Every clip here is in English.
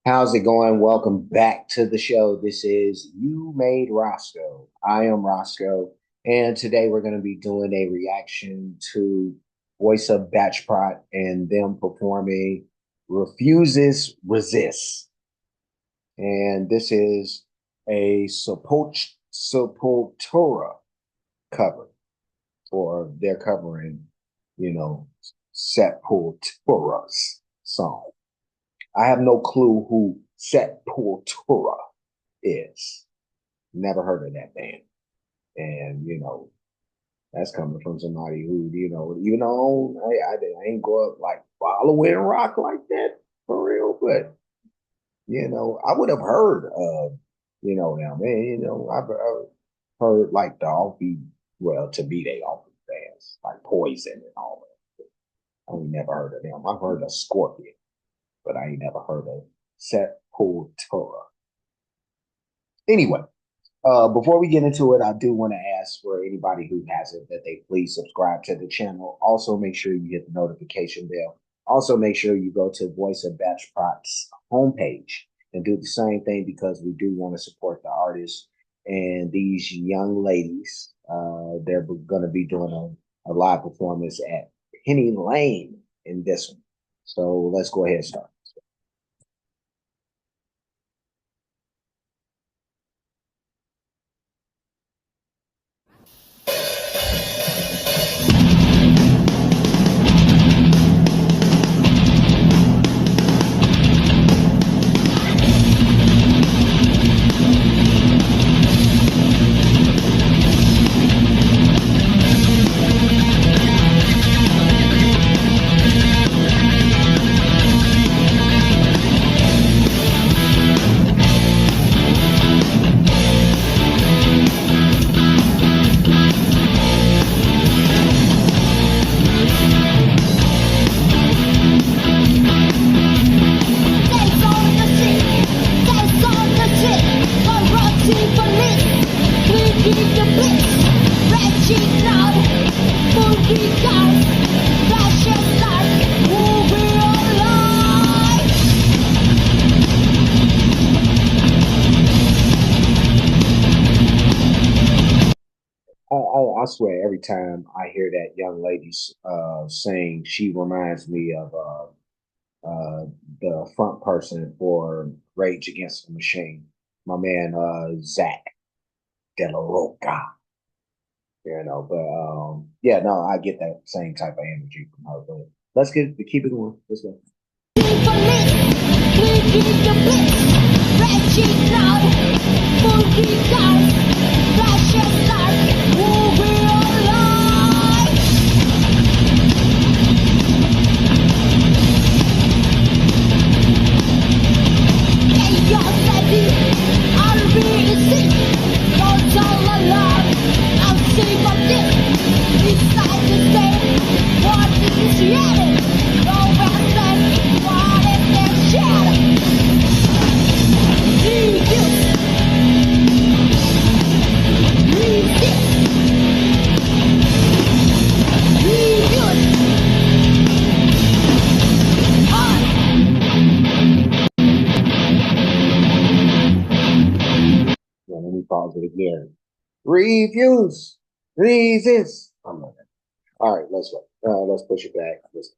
How's it going? Welcome back to the show. This is You Made Roscoe. I am Roscoe, and today we're going to be doing a reaction to Voice of Baceprot and them performing Refuses Resists. And this is a Sepultura cover, or they're covering, you know, Sepultura's song. I have no clue who Sepultura is. Never heard of that band. And, that's coming from somebody who, even though I ain't go up like following rock like that for real, but, I would have heard of, them. And, I've heard like the offbeat, well, to be they offbeat bands, like Poison and all that. I ain't never heard of them. I've heard of Scorpion, but I ain't never heard of Sepultura. Anyway, before we get into it, I do want to ask for anybody who hasn't that they please subscribe to the channel. Also, make sure you hit the notification bell. Also, make sure you go to Voice of Baceprot's homepage and do the same thing because we do want to support the artists and these young ladies. They're going to be doing a live performance at Penny Lane in this one. So let's go ahead and start. I swear, every time I hear that young lady sing, she reminds me of the front person for Rage Against the Machine, my man Zach De La Roca. But yeah, no, I get that same type of energy from her. But let's keep it going. Let's go. Yeah, let me pause it again. Reviews, resist. I'm not. All right, let's go. Let's push it back. Let's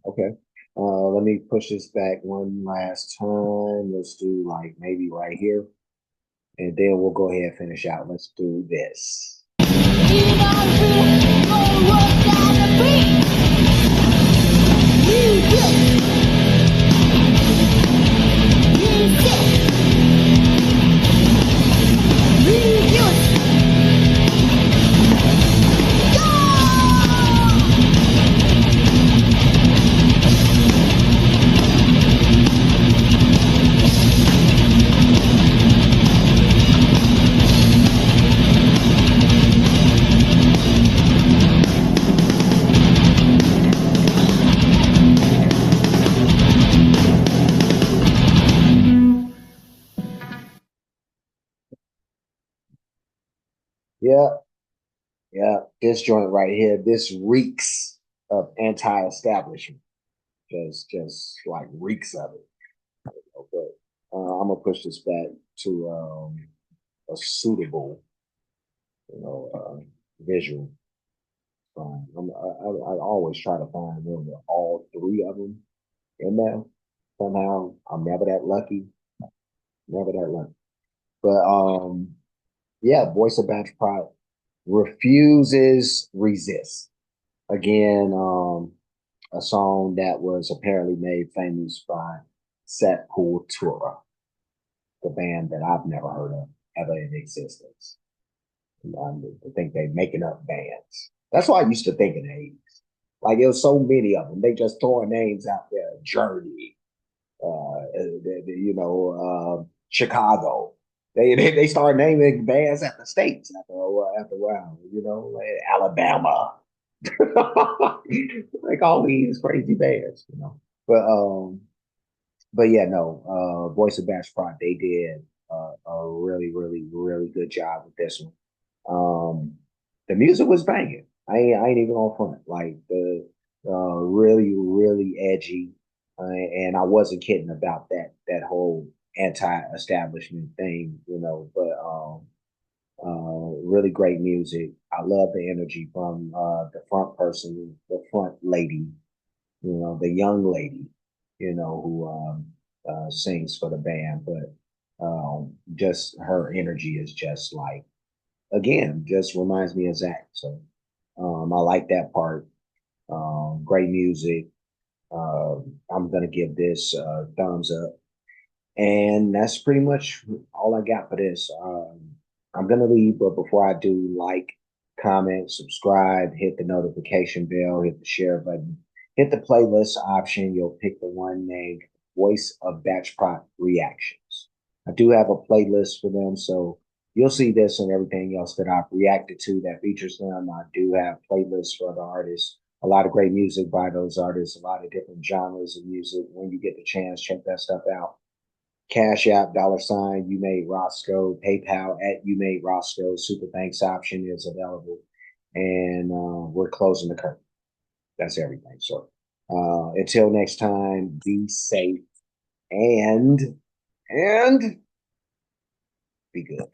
Okay. Let me push this back one last time. Let's do like maybe right here. And then we'll go ahead and finish out. Let's do this. Yeah, yeah. This joint right here, this reeks of anti-establishment. Just like reeks of it. Okay. I'm gonna push this back to a suitable, visual. I always try to find one with all three of them in there. Somehow, I'm never that lucky. Never that lucky. But yeah, Voice of Baceprot refuses resist. Again, a song that was apparently made famous by Sepultura, the band that I've never heard of ever in existence. I think they're making up bands. That's what I used to think in the 80s. Like there was so many of them. They just throwing names out there. Journey, Chicago. They started naming bands after states after a while. Like Alabama, like all these crazy bands. But but yeah, no. Voice of Bastrop, they did a really, really, really good job with this one. The music was banging. I ain't even on front. Like the really, really edgy, and I wasn't kidding about that whole anti-establishment thing. But really great music. I love the energy from the front person, the front lady, the young lady, who sings for the band. But just her energy is just like, again, just reminds me of Zach. So I like that part. Great music. I'm gonna give this thumbs up, and that's pretty much all I got for this. I'm gonna leave, but before I do, like, comment, subscribe, hit the notification bell, hit the share button, hit the playlist option. You'll pick the one named Voice of Batchpot Reactions. I do have a playlist for them, so you'll see this and everything else that I've reacted to that features them. I do have playlists for the artists. A lot of great music by those artists, a lot of different genres of music. When you get the chance, check that stuff out. Cash App, $ you made Roscoe, PayPal at you made Roscoe, Super Thanks option is available. And we're closing the curtain. That's everything. So until next time, be safe and be good.